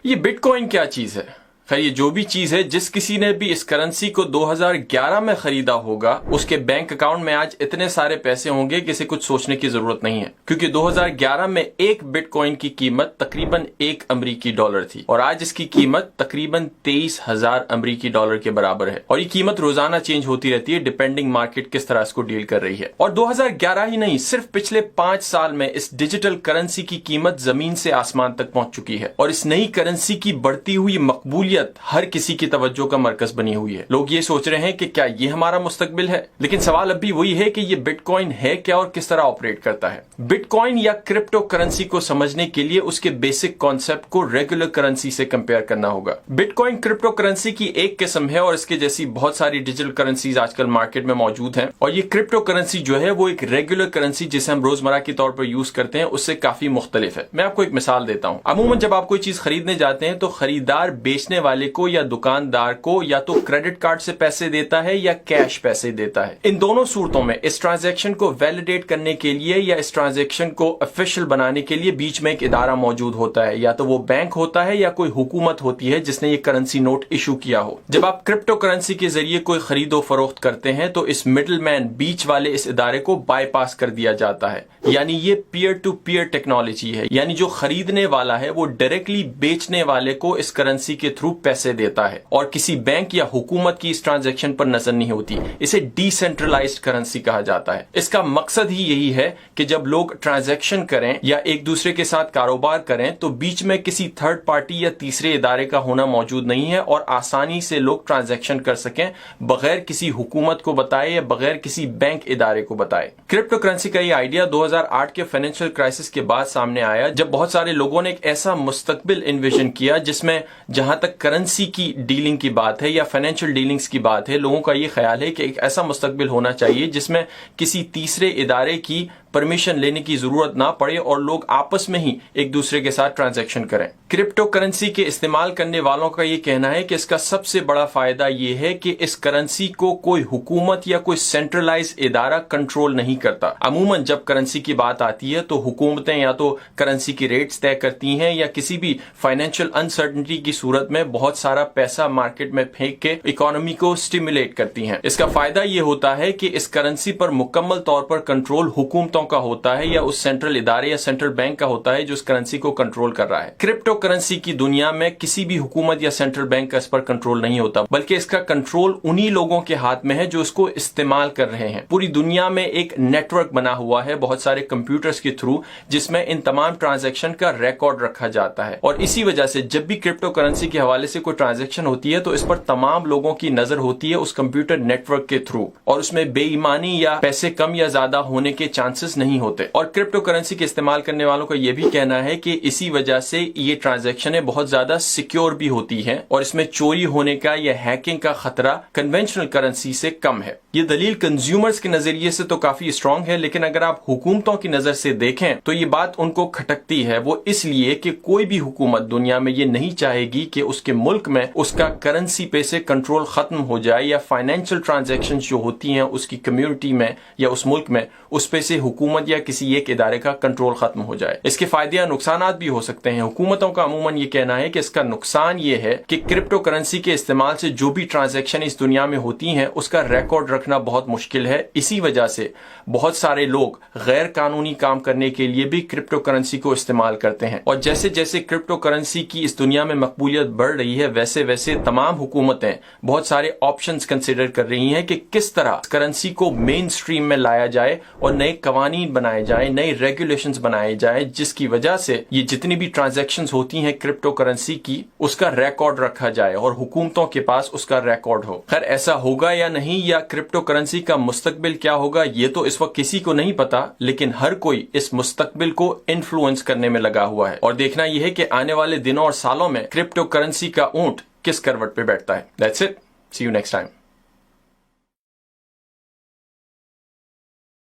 ये बिटकॉइन क्या चीज है? खैर, ये जो भी चीज है, जिस किसी ने भी इस करेंसी को 2011 में खरीदा होगा, उसके बैंक अकाउंट में आज इतने सारे पैसे होंगे कि इसे कुछ सोचने की जरूरत नहीं है, क्योंकि 2011 में एक बिटकॉइन की कीमत तकरीबन $1 थी और आज इसकी कीमत तकरीबन 23,000 अमरीकी डॉलर के बराबर है। और ये कीमत रोजाना चेंज होती रहती है, डिपेंडिंग मार्केट किस तरह इसको डील कर रही है। और 2011 ही नहीं, सिर्फ पिछले 5 साल में इस डिजिटल करेंसी की कीमत जमीन से आसमान तक पहुंच चुकी है और इस नई करेंसी की बढ़ती हुई मकबूलियत हर किसी की तवज्जो का मरकज बनी हुई है। लोग ये सोच रहे हैं कि क्या ये हमारा मुस्तकबिल है, लेकिन सवाल अब भी वही है कि ये बिटकॉइन है क्या और किस तरह ऑपरेट करता है। बिटकॉइन या क्रिप्टो करेंसी को समझने के लिए उसके बेसिक कॉन्सेप्ट को रेगुलर करेंसी से कंपेयर करना होगा। बिटकॉइन क्रिप्टो करेंसी की एक किस्म है और इसके जैसी बहुत सारी डिजिटल करेंसीज आजकल मार्केट में मौजूद हैं और ये क्रिप्टो करेंसी जो है वो एक रेगुलर करेंसी जिसे हम रोजमर्रा के तौर पर यूज करते हैं उससे काफी मुख्तलिफ है। मैं आपको एक मिसाल देता हूं। अमूमन जब आप कोई चीज खरीदने जाते हैं तो खरीदार बेचने वाले को या दुकानदार को या तो क्रेडिट कार्ड से पैसे देता है या कैश पैसे देता है। इन दोनों सूरतों में इस ट्रांजैक्शन को वैलिडेट करने के लिए या इस ट्रांजैक्शन को ऑफिशियल बनाने के लिए बीच में एक इदारा मौजूद होता है, या तो वो बैंक होता है या कोई हुकूमत होती है जिसने ये करेंसी नोट इशू किया हो। जब आप क्रिप्टो करेंसी के जरिए कोई खरीदो फरोख्त करते हैं तो इस मिडिल मैन, बीच वाले इस इदारे को बाईपास कर दिया जाता है। यानी ये पीयर टू पीयर टेक्नोलॉजी है, यानी जो खरीदने वाला है वो डायरेक्टली बेचने वाले को इस करेंसी के थ्रू पैसे देता है और किसी बैंक या हुकूमत की इस ट्रांजैक्शन पर नजर नहीं होती। इसे डिसेंट्रलाइज्ड करेंसी कहा जाता है। इसका मकसद ही यही है कि जब लोग ट्रांजैक्शन करें या एक दूसरे के साथ कारोबार करें तो बीच में किसी थर्ड पार्टी या तीसरे इदारे का होना मौजूद नहीं है और आसानी से लोग ट्रांजैक्शन कर सकें बगैर किसी हुकूमत को बताए या बगैर किसी बैंक इदारे को बताए। क्रिप्टो करेंसी का ये आइडिया 2008 के फाइनेंशियल क्राइसिस के बाद सामने आया, जब बहुत सारे लोगों ने एक ऐसा मुस्तकबिल इन्विजन किया जिसमें जहां तक करेंसी की डीलिंग की बात है या फाइनेंशियल डीलिंग्स की बात है, लोगों का ये ख्याल है कि एक ऐसा मुस्तकबिल होना चाहिए जिसमें किसी तीसरे इदारे की परमिशन लेने की जरूरत ना पड़े और लोग आपस में ही एक दूसरे के साथ ट्रांजैक्शन करें। क्रिप्टो करेंसी के इस्तेमाल करने वालों का ये कहना है कि इसका सबसे बड़ा फायदा ये है कि इस करेंसी को कोई हुकूमत या कोई सेंट्रलाइज इदारा कंट्रोल नहीं करता। अमूमन जब करेंसी की बात आती है तो हुकूमतें या तो करेंसी की रेट्स तय करती हैं या किसी भी फाइनेंशियल अनसर्टेनिटी की सूरत में बहुत सारा पैसा मार्केट में फेंक के इकोनॉमी को स्टिमुलेट करती हैं। इसका फायदा ये होता है कि इस करेंसी पर मुकम्मल तौर पर कंट्रोल हुकूमतों का होता है या उस सेंट्रल इदारे या सेंट्रल बैंक का होता है जो इस करेंसी को कंट्रोल कर रहा है। क्रिप्टो करेंसी की दुनिया में किसी भी हुकूमत या सेंट्रल बैंक का इस पर कंट्रोल नहीं होता, बल्कि इसका कंट्रोल उन्हीं लोगों के हाथ में है जो इसको इस्तेमाल कर रहे हैं। पूरी दुनिया में एक नेटवर्क बना हुआ है बहुत सारे कंप्यूटर्स के थ्रू जिसमें इन तमाम ट्रांजैक्शन का रिकॉर्ड रखा जाता है और इसी वजह से जब भी क्रिप्टो करेंसी के हवाले से कोई ट्रांजैक्शन होती है तो इस पर तमाम लोगों की नजर होती है उस कंप्यूटर नेटवर्क के थ्रू और उसमें बेईमानी या पैसे कम या ज्यादा होने के चांसेस नहीं होते। और क्रिप्टो करेंसी के इस्तेमाल करने वालों का यह भी कहना है कि इसी वजह से ये ट्रांजैक्शनें बहुत ज्यादा सिक्योर भी होती हैं और इसमें चोरी होने का या हैकिंग का खतरा कन्वेंशनल करेंसी से कम है। ये दलील कंज्यूमर्स के नजरिए से तो काफी स्ट्रांग है, लेकिन अगर आप हुकूमतों की नजर से देखें तो ये बात उनको खटकती है। वो इसलिए कि कोई भी हुकूमत दुनिया में ये नहीं चाहेगी कि उसके मुल्क में उसका करेंसी पे से कंट्रोल खत्म हो जाए या फाइनेंशियल ट्रांजैक्शन जो होती हैं उसकी कम्युनिटी में या उस मुल्क में उस पे से हुकूमत या किसी एक इदारे का कंट्रोल खत्म हो जाए। इसके फायदे या नुकसान भी हो सकते हैं। हुकूमतों का अमूमन ये कहना है कि इसका नुकसान ये है कि क्रिप्टो करेंसी के इस्तेमाल से जो भी ट्रांजैक्शन इस दुनिया में होती हैं उसका रिकॉर्ड रखना बहुत मुश्किल है। इसी वजह से बहुत सारे लोग गैर कानूनी काम करने के लिए भी क्रिप्टो करेंसी को इस्तेमाल करते हैं और जैसे जैसे क्रिप्टो करेंसी की इस दुनिया में मकबूलियत बढ़ रही है वैसे वैसे तमाम हुकूमतें बहुत सारे ऑप्शंस कंसिडर कर रही हैं कि किस तरह करेंसी को मेन स्ट्रीम में लाया जाए और नए कवानीन बनाए जाए, नए रेगुलेशंस बनाए जाए जिसकी वजह से ये जितनी भी ट्रांजैक्शंस होती हैं क्रिप्टो करेंसी की उसका रिकॉर्ड रखा जाए और हुकूमतों के पास उसका रिकॉर्ड हो। खैर ऐसा होगा या नहीं या क्रिप्टो करेंसी का मुस्तकबिल क्या होगा ये तो इस वक्त किसी को नहीं पता, लेकिन हर कोई इस मुस्तकबिल को इन्फ्लुएंस करने में लगा हुआ है और देखना यह है कि आने वाले दिनों और सालों में क्रिप्टो करेंसी का ऊंट किस करवट पे बैठता है। That's it, see you next time.